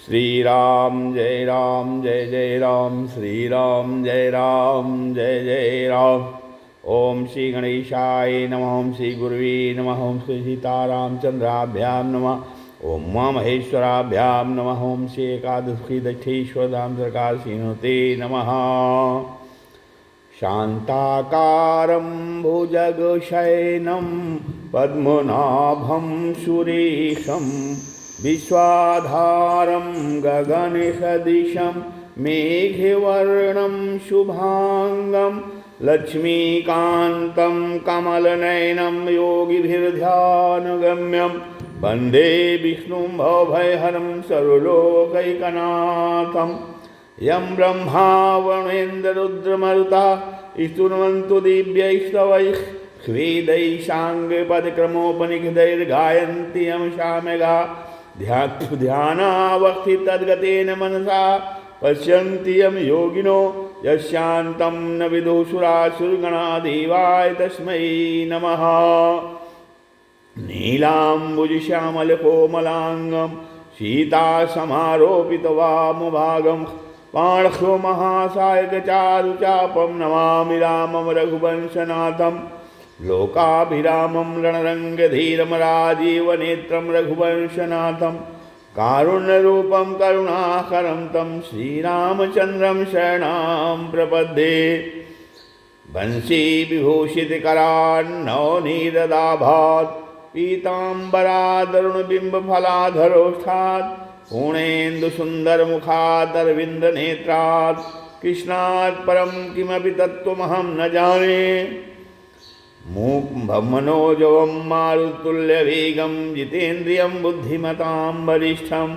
श्री राम जय जय राम, श्री राम जय जय राम। ओम श्री गणेशाय नमः, ओम श्री गुरुवे नमः, ओम श्री सीतारामचंद्राभ्याम नमः, ओम उमामहेश्वराभ्याम नमः, ओम श्री एकादशी दक्षेश्वर धाम सरकार श्रीनुते नमः। शांताकारं भुजगशयनं पद्मनाभं सुरेशं विश्वाधारं गगनसदृशं मेघवर्णं शुभांगं लक्ष्मीकान्तं कमलनयनं योगिभिर्ध्यानगम्यं वन्दे विष्णुं भवभयहरं सर्वलोकैकनाथं। यं ब्रह्मा वरुणेन्द्ररुद्रमरुता स्तुवन्तु दिव्यैस्तवैः वेदैः साङ्गपदक्रमोपनिषदैर्गायन्ति यं सामगा ध्यानावस्थितद्गतेन मनसा पश्यन्ति यं योगिनो यस्यान्तं न विदुषुरासुरगणादेवाय तस्मै नमः। नीलाम्बुजश्यामलकोमलाङ्गं सीतासमारोपितवामभागं पार्श्व महासायकचारुचापं नमामि रामं रघुवंशनाथं। लोकाभिरामं रणरङ्गधीरं राजीवनेत्रं रघुवंशनाथं। कारुण्यरूपं करुणाकरं तं श्रीरामचन्द्रं शरणं प्रपद्ये। वंशीविभूषितकरान्नवनीरदाभात् पीताम्बरादरुणबिम्बफलाधरोष्ठात् पूर्णेन्दुसुन्दरमुखादरविन्दनेत्रात् कृष्णात् परं किमपि तत्त्वमहं न जाने। मनोजवं मारुतुल्यवेगं जितेन्द्रियं बुद्धिमतां वरिष्ठं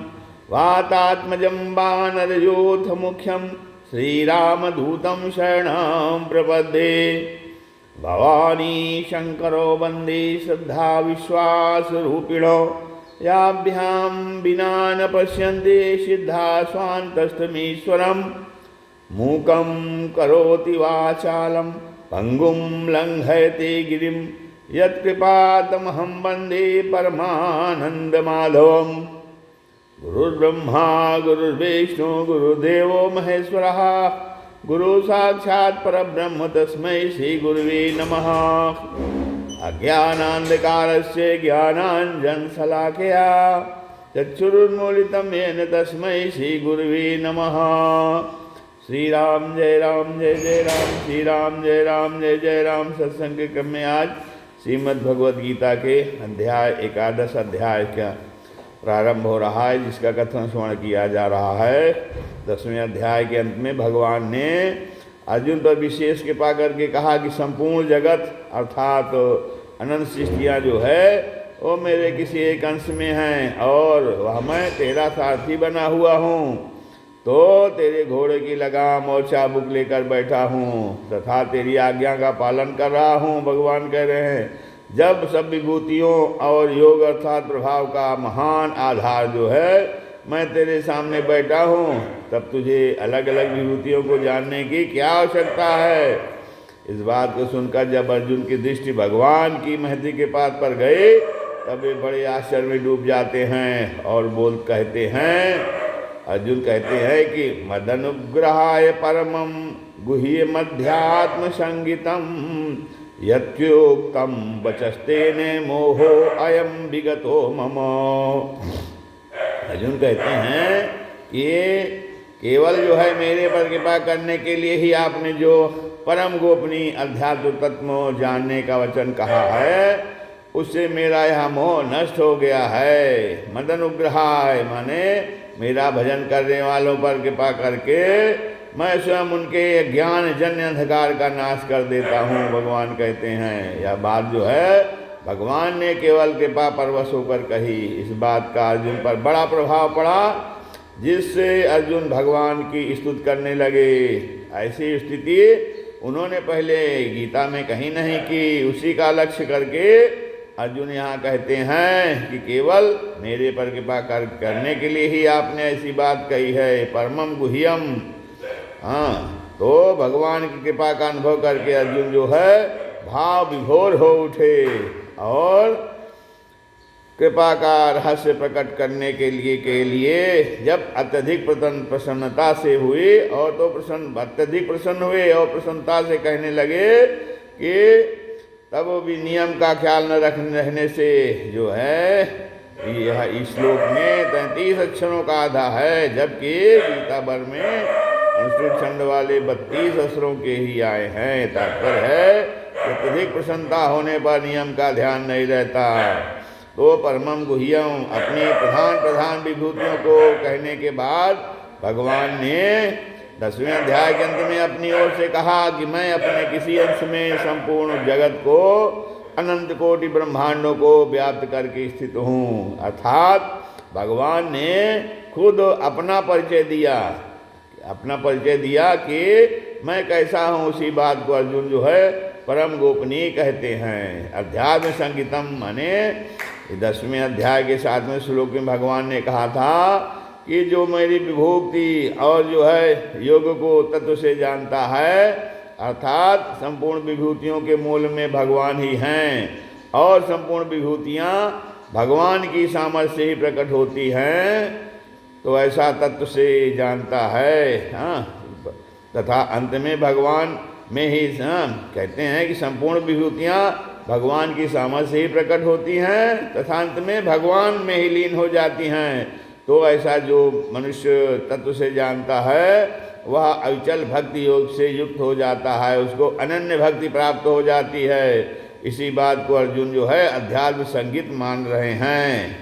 वातात्मजं वानरयोथमुख्यं श्रीरामदूतं शरणं प्रपद्ये। भवानी शंकरो वन्दे श्रद्धा विश्वासरूपिणो याभ्यां विना न पश्यन्ते सिद्धा स्वान्तस्थमीश्वरं। मूकं करोति वाचालं पंगुं लङ्घयते गिरिं यत्कृपातमहं वन्दे परमानन्दमाधवम्। गुरुर्ब्रह्मा गुरुर्विष्णु गुरुदेवो महेश्वरः गुरु साक्षात् परब्रह्म तस्मै श्री गुरुवे नमः। अज्ञानान्धकारस्य ज्ञानाञ्जनशलाकया चक्षुरुन्मीलितं येन तस्मै श्री गुरुवे नमः। श्री राम जय जय राम, श्री राम जय राम। सत्संग के क्रम में आज श्रीमद् भगवद गीता के अध्याय 11 अध्याय का प्रारंभ हो रहा है, जिसका कथन स्मरण किया जा रहा है। 10वें अध्याय के अंत में भगवान ने अर्जुन पर विशेष कृपा करके कहा कि संपूर्ण जगत अर्थात अनंत सृष्टियाँ जो है वो मेरे किसी एक अंश में हैं और वह मैं तेरा सारथी बना हुआ हूँ। तो तेरे घोड़े की लगाम और चाबुक लेकर बैठा हूँ तथा तेरी आज्ञा का पालन कर रहा हूँ। भगवान कह रहे हैं जब सब विभूतियों और योग अर्थात प्रभाव का महान आधार जो है मैं तेरे सामने बैठा हूँ, तब तुझे अलग अलग विभूतियों को जानने की क्या आवश्यकता है। इस बात को सुनकर जब अर्जुन की दृष्टि भगवान की महती के पाद पर गए तब वे बड़े आश्चर्य में डूब जाते हैं और कहते हैं, अर्जुन कहते हैं कि मदनुग्रहाय परमं गुह्यमध्यात्म संगीतम यत्योक्तम वचस्तेने मोहो अयम विगतो मम। अर्जुन कहते हैं कि ये केवल जो है मेरे पर कृपा करने के लिए ही आपने जो परम गोपनीय अध्यात्म तत्व जानने का वचन कहा है उससे मेरा यह मोह नष्ट हो गया है। मदनुग्रहाय माने मेरा भजन करने वालों पर कृपा करके मैं स्वयं उनके ज्ञान जन्य अंधकार का नाश कर देता हूँ। भगवान कहते हैं यह बात जो है भगवान ने केवल कृपा परवश होकर कही। इस बात का अर्जुन पर बड़ा प्रभाव पड़ा जिससे अर्जुन भगवान की स्तुति करने लगे। ऐसी स्थिति उन्होंने पहले गीता में कहीं नहीं की। उसी का लक्ष्य करके अर्जुन यहाँ कहते हैं कि केवल मेरे पर कृपा करने के लिए ही आपने ऐसी बात कही है। परमम गुह्यम, हाँ, तो भगवान की कृपा का अनुभव करके अर्जुन जो है भाव विभोर हो उठे और कृपा का रहस्य प्रकट करने के लिए जब अत्यधिक प्रसन्नता से हुए और तो अत्यधिक प्रसन्न हुए और प्रसन्नता से कहने लगे कि तब भी नियम का ख्याल न रहने से जो है यह इस श्लोक में 33 अक्षरों का आधा है, जबकि गीता भर में अनुष्ठित छंद वाले 32 अक्षरों के ही आए हैं। तात्पर्य है कि अत्यधिक प्रसन्नता होने पर नियम का ध्यान नहीं रहता। तो परमम गुह्यम अपनी प्रधान विभूतियों को कहने के बाद भगवान ने 10वें अध्याय के अंत में अपनी ओर से कहा कि मैं अपने किसी अंश में संपूर्ण जगत को, अनंत कोटि ब्रह्मांडों को व्याप्त करके स्थित हूँ। अर्थात भगवान ने खुद अपना परिचय दिया कि मैं कैसा हूँ। उसी बात को अर्जुन जो है परम गोपनीय कहते हैं। अध्यात्म संगीतम माने 10वें अध्याय के 7वें श्लोक में भगवान ने कहा था कि जो मेरी विभूति और जो है योग को तत्व से जानता है, अर्थात संपूर्ण विभूतियों के मूल में भगवान ही हैं और संपूर्ण विभूतियाँ भगवान की सामर्थ्य से ही प्रकट होती हैं, तो ऐसा तत्व से जानता है। हाँ, तथा अंत में भगवान में ही कहते हैं कि संपूर्ण विभूतियाँ भगवान की सामर्थ्य से ही प्रकट होती हैं तथा अंत में भगवान में ही लीन हो जाती हैं। तो ऐसा जो मनुष्य तत्व से जानता है वह अविचल भक्ति योग से युक्त हो जाता है, उसको अनन्य भक्ति प्राप्त हो जाती है। इसी बात को अर्जुन जो है अध्यात्म संगीत मान रहे हैं।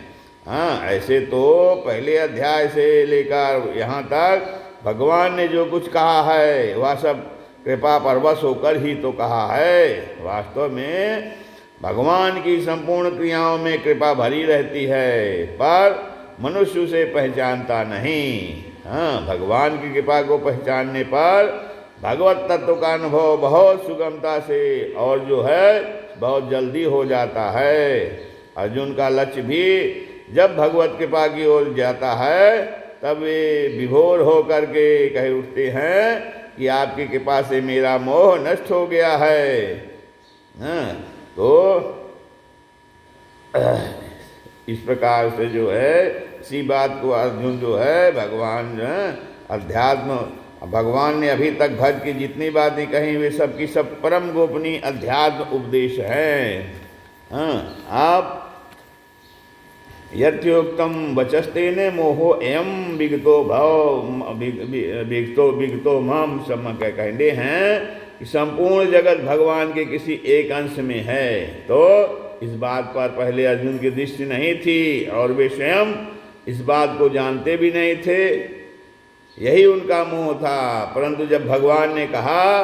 हाँ, ऐसे तो पहले अध्याय से लेकर यहाँ तक भगवान ने जो कुछ कहा है वह सब कृपा परवश होकर ही तो कहा है। वास्तव में भगवान की संपूर्ण क्रियाओं में कृपा भरी रहती है, पर मनुष्य उसे पहचानता नहीं। हाँ, भगवान की कृपा को पहचानने पर भगवत तत्व का अनुभव बहुत सुगमता से और जो है बहुत जल्दी हो जाता है। अर्जुन का लक्ष्य भी जब भगवत कृपा की ओर जाता है तब वे विभोर हो करके कह उठते हैं कि आपकी कृपा से मेरा मोह नष्ट हो गया है। हाँ, तो इस प्रकार से जो है इसी बात को अर्जुन जो है भगवान जो है अध्यात्म, भगवान ने अभी तक भज की जितनी बातें कही वे सब की सब परम गोपनीय अध्यात्म उपदेश है। हाँ, आप यथोक्तम वचस्तेने मोहो एवं विगतो मम सम कहते हैं कि संपूर्ण जगत भगवान के किसी एक अंश में है। तो इस बात पर पहले अर्जुन की दृष्टि नहीं थी और वे स्वयं इस बात को जानते भी नहीं थे, यही उनका मोह था। परंतु जब भगवान ने कहा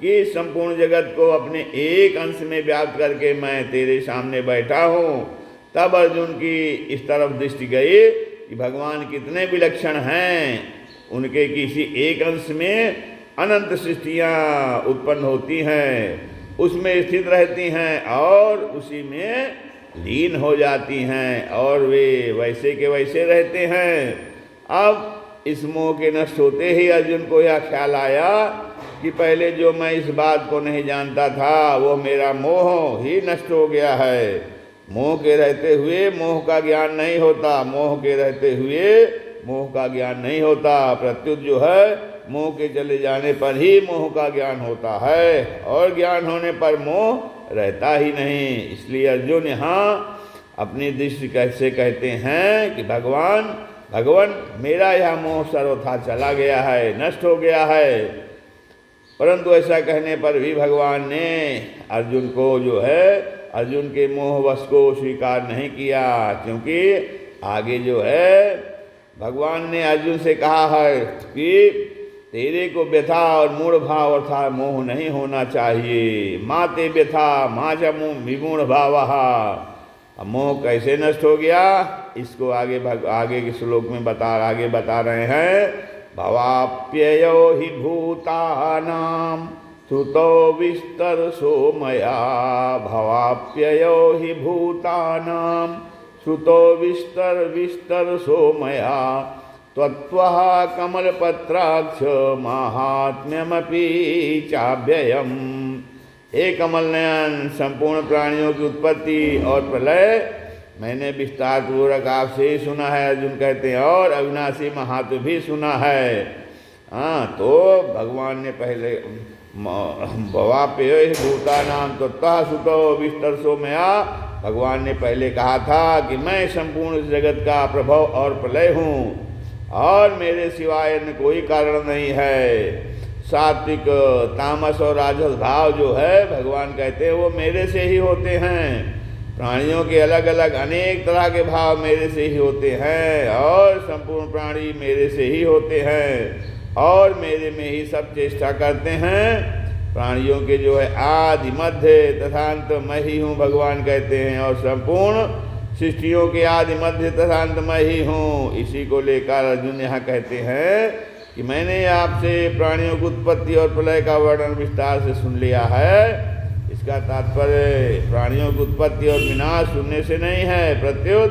कि संपूर्ण जगत को अपने एक अंश में व्याप्त करके मैं तेरे सामने बैठा हूँ, तब अर्जुन की इस तरफ दृष्टि गई कि भगवान कितने विलक्षण हैं। उनके किसी एक अंश में अनंत सृष्टियाँ उत्पन्न होती हैं, उसमें स्थित रहती हैं और उसी में लीन हो जाती हैं और वे वैसे के वैसे रहते हैं। अब इस मोह के नष्ट होते ही अर्जुन को यह ख्याल आया कि पहले जो मैं इस बात को नहीं जानता था वो मेरा मोह ही नष्ट हो गया है। मोह के रहते हुए मोह का ज्ञान नहीं होता, मोह के रहते हुए मोह का ज्ञान नहीं होता। प्रत्युत जो है मोह के चले जाने पर ही मोह का ज्ञान होता है और ज्ञान होने पर मोह रहता ही नहीं। इसलिए अर्जुन यहाँ अपनी दृष्टि कैसे कहते हैं कि भगवान मेरा यह मोह सर्वथा चला गया है, नष्ट हो गया है। परंतु ऐसा कहने पर भी भगवान ने अर्जुन को जो है अर्जुन के मोहवश को स्वीकार नहीं किया, क्योंकि आगे जो है भगवान ने अर्जुन से कहा है कि तेरे को व्यथा और मूढ़ भाव अर्थात मोह नहीं होना चाहिए। माते व्यथा माँ च विमूढ़ भाव। अब मोह कैसे नष्ट हो गया इसको आगे के श्लोक में बता रहे हैं। भवाप्ययो हि भूतानां श्रुतो विस्तरसो मया। भवाप्ययो हि भूतानां श्रुतो विस्तरसो मया। त्वत्वः कमलपत्राक्ष माहात्म्यमपि चाव्ययम्। हे कमल नयन, संपूर्ण प्राणियों की उत्पत्ति और प्रलय मैंने विस्तार पूर्वक आपसे ही सुना है। अर्जुन कहते हैं और अविनाशी महात्म भी सुना है। हाँ, तो भगवान ने पहले भवाप्य भूता नाम तो तः सुतो विस्तर सो मया, भगवान ने पहले कहा था कि मैं संपूर्ण जगत का प्रभव और प्रलय हूँ और मेरे सिवाय अन्य कोई कारण नहीं है। सात्विक, तामस और राजस भाव जो है भगवान कहते हैं वो मेरे से ही होते हैं। प्राणियों के अलग अलग अनेक तरह के भाव मेरे से ही होते हैं और संपूर्ण प्राणी मेरे से ही होते हैं और मेरे में ही सब चेष्टा करते हैं। प्राणियों के जो है आदि मध्य तथा अंत मैं ही हूँ, भगवान कहते हैं, और संपूर्ण सृष्टियों के आदि मध्य तथा अंत मैं ही हूँ। इसी को लेकर अर्जुन यहाँ कहते हैं कि मैंने आपसे प्राणियों की उत्पत्ति और प्रलय का वर्णन विस्तार से सुन लिया है। इसका तात्पर्य प्राणियों की उत्पत्ति और विनाश सुनने से नहीं है, प्रत्युत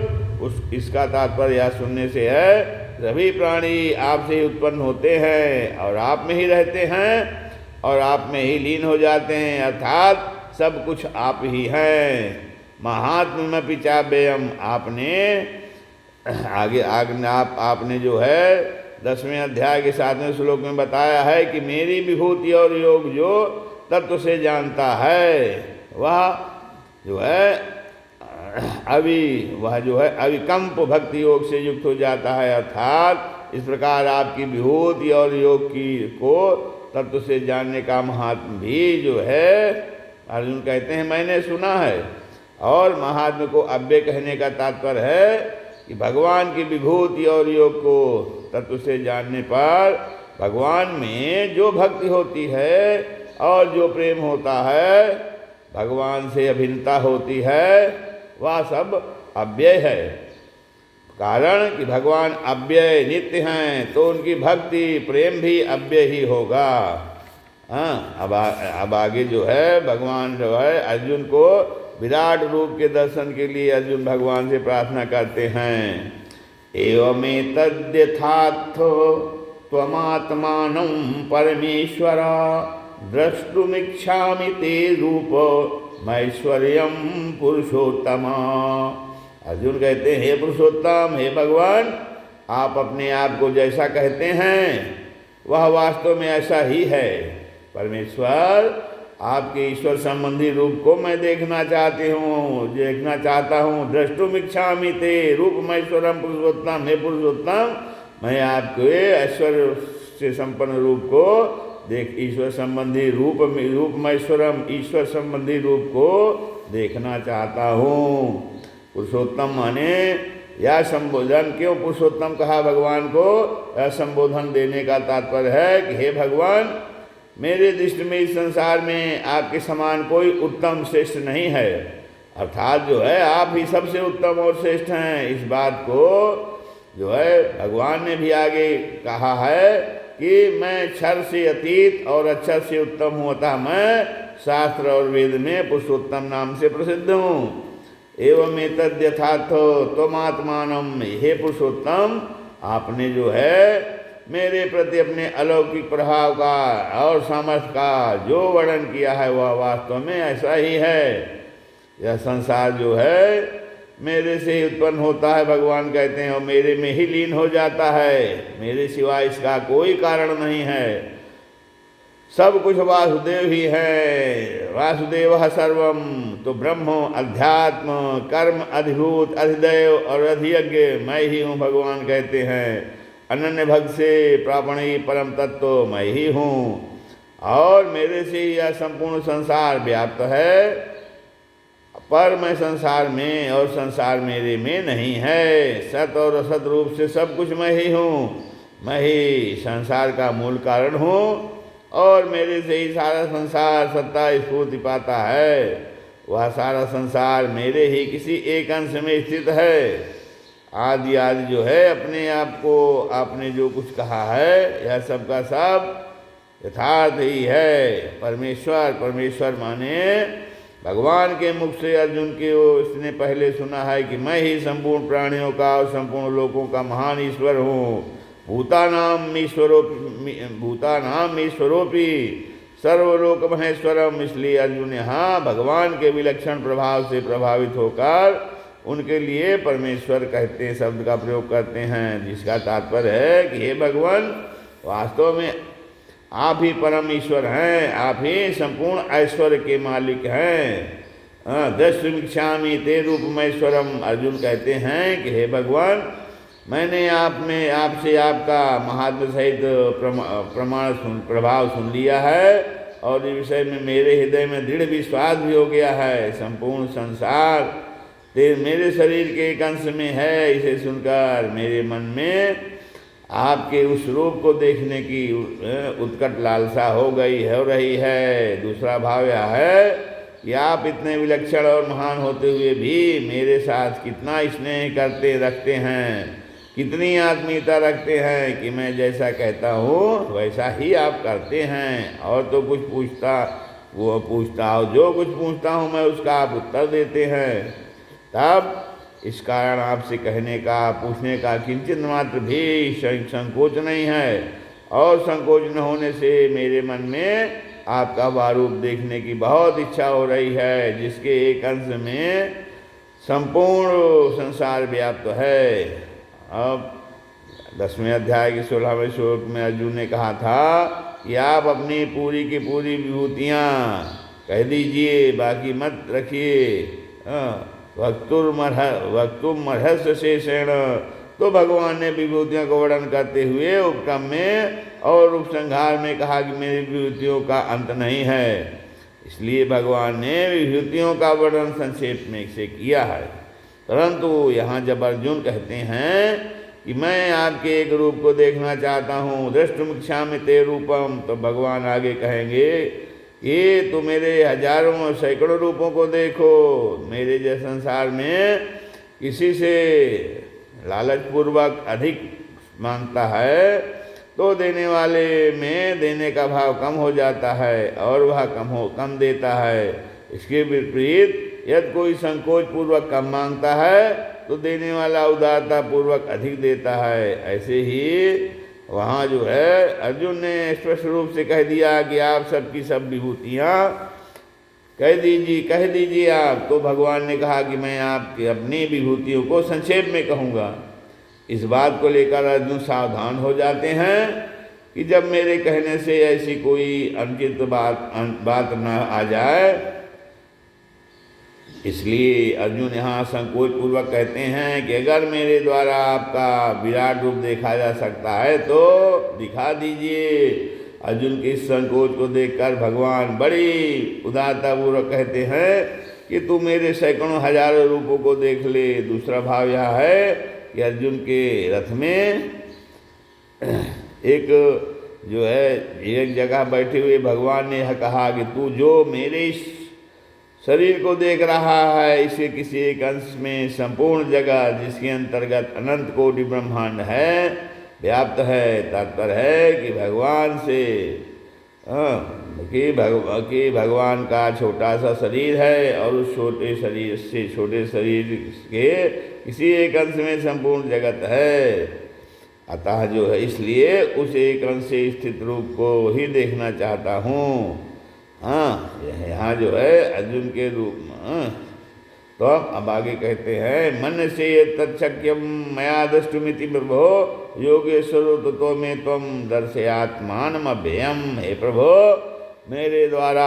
इसका तात्पर्य यह सुनने से है सभी प्राणी आपसे ही उत्पन्न होते हैं और आप में ही रहते हैं और आप में ही लीन हो जाते हैं, अर्थात सब कुछ आप ही हैं। महात्म पिचाभ्ययम, आपने आगे आपने जो है 10वें अध्याय के 7वें श्लोक में बताया है कि मेरी विभूति और योग जो तत्व से जानता है वह जो है अविकंप भक्ति योग से युक्त हो जाता है। अर्थात इस प्रकार आपकी विभूति और योग की को तत्व से जानने का महात्म भी जो है अर्जुन कहते हैं मैंने सुना है। और महात्म को अव्यय कहने का तात्पर्य है कि भगवान की विभूति और योग को तत्व से जानने पर भगवान में जो भक्ति होती है और जो प्रेम होता है, भगवान से अभिन्नता होती है, वह सब अव्यय है। कारण कि भगवान अव्यय नित्य हैं तो उनकी भक्ति प्रेम भी अव्यय ही होगा। हाँ, अब आगे जो है भगवान जो है अर्जुन को विराट रूप के दर्शन के लिए अर्जुन भगवान से प्रार्थना करते हैं। एवमेतद्यथार्थो त्वमात्मानं परमेश्वर द्रष्टुमिच्छामि ते रूप मैश्वर्यं पुरुषोत्तम। अर्जुन कहते हैं हे पुरुषोत्तम, हे भगवान, आप अपने आप को जैसा कहते हैं वह वास्तव में ऐसा ही है। परमेश्वर, आपके ईश्वर संबंधी रूप को मैं देखना चाहता हूँ। द्रष्टुमिच्छामि ते रूपमैश्वरम पुरुषोत्तम, हे पुरुषोत्तम, मैं आपके ऐश्वर्य से संपन्न रूप को ईश्वर संबंधी रूपमैश्वरम, ईश्वर संबंधी रूप को देखना चाहता हूँ। पुरुषोत्तम माने यह संबोधन, क्यों पुरुषोत्तम कहा भगवान को? यह संबोधन देने का तात्पर्य है कि हे भगवान, मेरे दृष्टि में इस संसार में आपके समान कोई उत्तम श्रेष्ठ नहीं है। अर्थात जो है आप ही सबसे उत्तम और श्रेष्ठ हैं। इस बात को जो है भगवान ने भी आगे कहा है कि मैं क्षर से अतीत और अक्षर से उत्तम हूँ, अतः मैं शास्त्र और वेद में पुरुषोत्तम नाम से प्रसिद्ध हूँ। एवं एतद्यथार्थो त्वमात्मानं, हे पुरुषोत्तम, आपने जो है मेरे प्रति अपने अलौकिक प्रभाव का और सामर्थ्य का जो वर्णन किया है वह वास्तव में ऐसा ही है। यह संसार जो है मेरे से ही उत्पन्न होता है, भगवान कहते हैं, और मेरे में ही लीन हो जाता है। मेरे सिवाय इसका कोई कारण नहीं है। सब कुछ वासुदेव ही है। वासुदेव सर्वम, तो ब्रह्म, अध्यात्म, कर्म, अधिभूत, अधिदैव और अधियज्ञ मैं ही हूँ, भगवान कहते हैं। अनन्य भक्त से प्रापणी परम तत्व मैं ही हूँ और मेरे से यह संपूर्ण संसार व्याप्त है, पर मैं संसार में और संसार मेरे में नहीं है। सत और असत रूप से सब कुछ मैं ही हूँ। मैं ही संसार का मूल कारण हूँ और मेरे से ही सारा संसार सत्ता स्फूर्ति पाता है। वह सारा संसार मेरे ही किसी एक अंश में स्थित है। आदि जो है अपने आप को आपने जो कुछ कहा है यह सब का सब यथार्थ ही है। परमेश्वर माने भगवान के मुख से अर्जुन के इसने पहले सुना है कि मैं ही संपूर्ण प्राणियों का और संपूर्ण लोकों का महान ईश्वर हूँ। भूतानाम ईश्वरोपि सर्वलोक महेश्वरम। इसलिए अर्जुन यहाँ भगवान के विलक्षण प्रभाव से प्रभावित होकर उनके लिए परमेश्वर कहते शब्द का प्रयोग करते हैं, जिसका तात्पर्य है कि हे भगवान, वास्तव में आप ही परम ईश्वर हैं, आप ही संपूर्ण ऐश्वर्य के मालिक हैं। दृष्टुमिच्छामि ते रूपमैश्वरम। अर्जुन कहते हैं कि हे भगवान, मैंने आपसे आपका महात्म्य सहित प्रभाव सुन लिया है, और इस विषय में मेरे हृदय में दृढ़ विश्वास भी हो गया है। संपूर्ण संसार मेरे शरीर के एक अंश में है। इसे सुनकर मेरे मन में आपके उस रूप को देखने की उत्कट लालसा हो रही है। दूसरा भाव यह है कि आप इतने विलक्षण और महान होते हुए भी मेरे साथ कितना स्नेह रखते हैं, कितनी आत्मीयता रखते हैं कि मैं जैसा कहता हूँ वैसा ही आप करते हैं, और तो कुछ पूछता हो, जो कुछ पूछता हूँ मैं उसका आप उत्तर देते हैं। तब इस कारण आपसे कहने का, पूछने का किंचित मात्र भी संकोच नहीं है, और संकोच न होने से मेरे मन में आपका वह रूप देखने की बहुत इच्छा हो रही है, जिसके एक अंश में संपूर्ण संसार व्याप्त है। अब 10वें अध्याय के 16वें श्लोक में अर्जुन ने कहा था कि आप अपनी पूरी की पूरी विभूतियाँ कह दीजिए, बाकी मत रखिए। वक्तुमर्हस्य शेषेण। तो भगवान ने विभूतियों को वर्णन करते हुए उपक्रम में और उपसंहार में कहा कि मेरी विभूतियों का अंत नहीं है। इसलिए भगवान ने विभूतियों का वर्णन संक्षेप में से किया है। परंतु यहाँ जब अर्जुन कहते हैं कि मैं आपके एक रूप को देखना चाहता हूँ, दृष्टुमिच्छामि ते रूपम, तो भगवान आगे कहेंगे ये तो मेरे हजारों सैकड़ों रूपों को देखो। मेरे जैसे संसार में किसी से लालचपूर्वक अधिक मांगता है तो देने वाले में देने का भाव कम हो जाता है, और वह कम देता है। इसके विपरीत यदि कोई संकोच पूर्वक कम मांगता है तो देने वाला उदारता पूर्वक अधिक देता है। ऐसे ही वहाँ जो है अर्जुन ने स्पष्ट रूप से कह दिया कि आप सबकी सब विभूतियाँ कह दीजिए आप। तो भगवान ने कहा कि मैं आपकी अपनी विभूतियों को संक्षेप में कहूँगा। इस बात को लेकर अर्जुन सावधान हो जाते हैं कि जब मेरे कहने से ऐसी कोई अनुचित बात न आ जाए। इसलिए अर्जुन यहाँ संकोच पूर्वक कहते हैं कि अगर मेरे द्वारा आपका विराट रूप देखा जा सकता है तो दिखा दीजिए। अर्जुन के इस संकोच को देखकर भगवान बड़ी उदारतापूर्वक कहते हैं कि तू मेरे सैकड़ों हजारों रूपों को देख ले। दूसरा भाव यह है कि अर्जुन के रथ में एक जगह बैठे हुए भगवान ने यह कहा कि तू जो मेरे शरीर को देख रहा है, इसे किसी एक अंश में संपूर्ण जगह जिसके अंतर्गत अनंत कोटि ब्रह्मांड है व्याप्त है। तात्पर्य है कि भगवान से कि भगवान का छोटा सा शरीर है, और उस छोटे शरीर से छोटे शरीर के किसी एक अंश में संपूर्ण जगत है। अतः जो है इसलिए उस एक अंश से स्थित रूप को ही देखना चाहता हूँ। यहाँ जो है अर्जुन के रूप में। तो अब आगे कहते हैं मन से तत्शक्यम मया दृष्टुमिति प्रभो योगेश्वरो ततो में त्वं दर्शयात्मानमभ्ययम्। हे प्रभो, मेरे द्वारा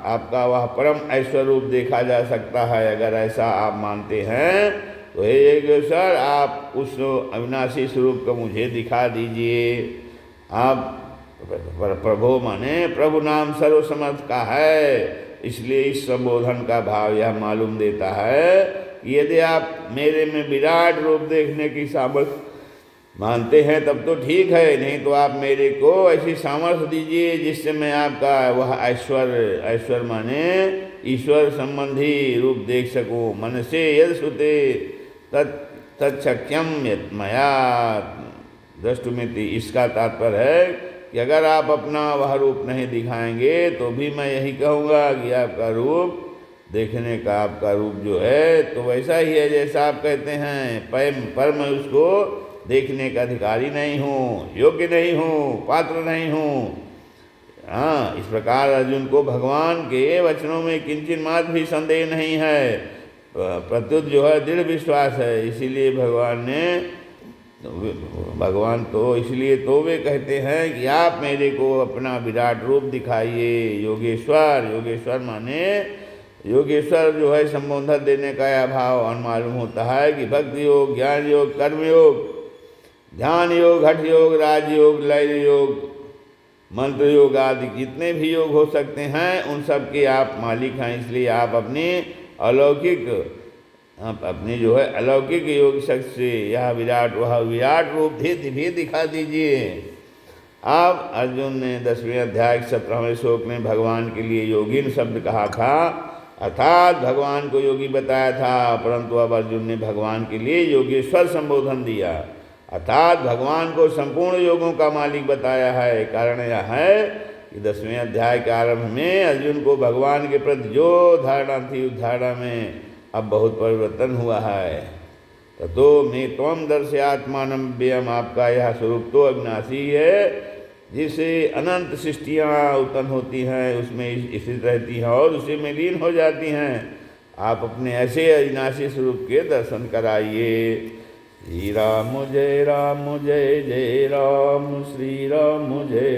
आपका वह परम ऐश्वर्य रूप देखा जा सकता है। अगर ऐसा आप मानते हैं तो हे योगेश्वर, आप उस अविनाशी स्वरूप को मुझे दिखा दीजिए। आप प्रभु माने प्रभु नाम सर्वसमर्थ का है, इसलिए इस संबोधन का भाव यह मालूम देता है कि यदि आप मेरे में विराट रूप देखने की सामर्थ्य मानते हैं तब तो ठीक है, नहीं तो आप मेरे को ऐसी सामर्थ्य दीजिए जिससे मैं आपका वह ऐश्वर्य माने ईश्वर संबंधी रूप देख सकूं। मन से यद श्रुते तत्शक्यम मया दृष्टुमिति। इसका तात्पर्य है कि अगर आप अपना वह रूप नहीं दिखाएंगे तो भी मैं यही कहूँगा कि आपका रूप देखने का आपका रूप जो है तो वैसा ही है जैसा आप कहते हैं, पर मैं उसको देखने का अधिकारी नहीं हूँ, योग्य नहीं हूँ, पात्र नहीं हूँ। इस प्रकार अर्जुन को भगवान के वचनों में किंचित मात्र भी संदेह नहीं है। प्रत्युत जो है दृढ़ विश्वास है। इसीलिए भगवान तो इसलिए तो वे कहते हैं कि आप मेरे को अपना विराट रूप दिखाइए। योगेश्वर माने योगेश्वर जो है संबोधन देने का यह भाव और मालूम होता है कि भक्ति योग, ज्ञान योग, कर्म योग, ध्यान योग, हठ योग, राजयोग, लय योग, मंत्र योग आदि जितने भी योग हो सकते हैं उन सब के आप मालिक हैं। इसलिए आप अपनी जो है अलौकिक योग शक्ति से यह विराट रूप भी दिखा दीजिए। अब अर्जुन ने 10वें अध्याय 17वें श्लोक में भगवान के लिए योगिन शब्द कहा था, अर्थात भगवान को योगी बताया था, परंतु अब अर्जुन ने भगवान के लिए योगेश्वर संबोधन दिया, अर्थात भगवान को संपूर्ण योगों का मालिक बताया है। कारण यह है कि 10वें अध्याय के आरंभ में अर्जुन को भगवान के प्रति जो धारणा थी उस धारणा में अब बहुत परिवर्तन हुआ है। तो मैं त्वम दर्शयात्मानं व्ययम्, आपका यह स्वरूप तो अविनाशी है, जिससे अनंत सृष्टियाँ उत्पन्न होती हैं, उसमें स्थित रहती हैं और उसी में लीन हो जाती हैं। आप अपने ऐसे अविनाशी स्वरूप के दर्शन कराइए। श्री राम जय जय राम, श्री राम जय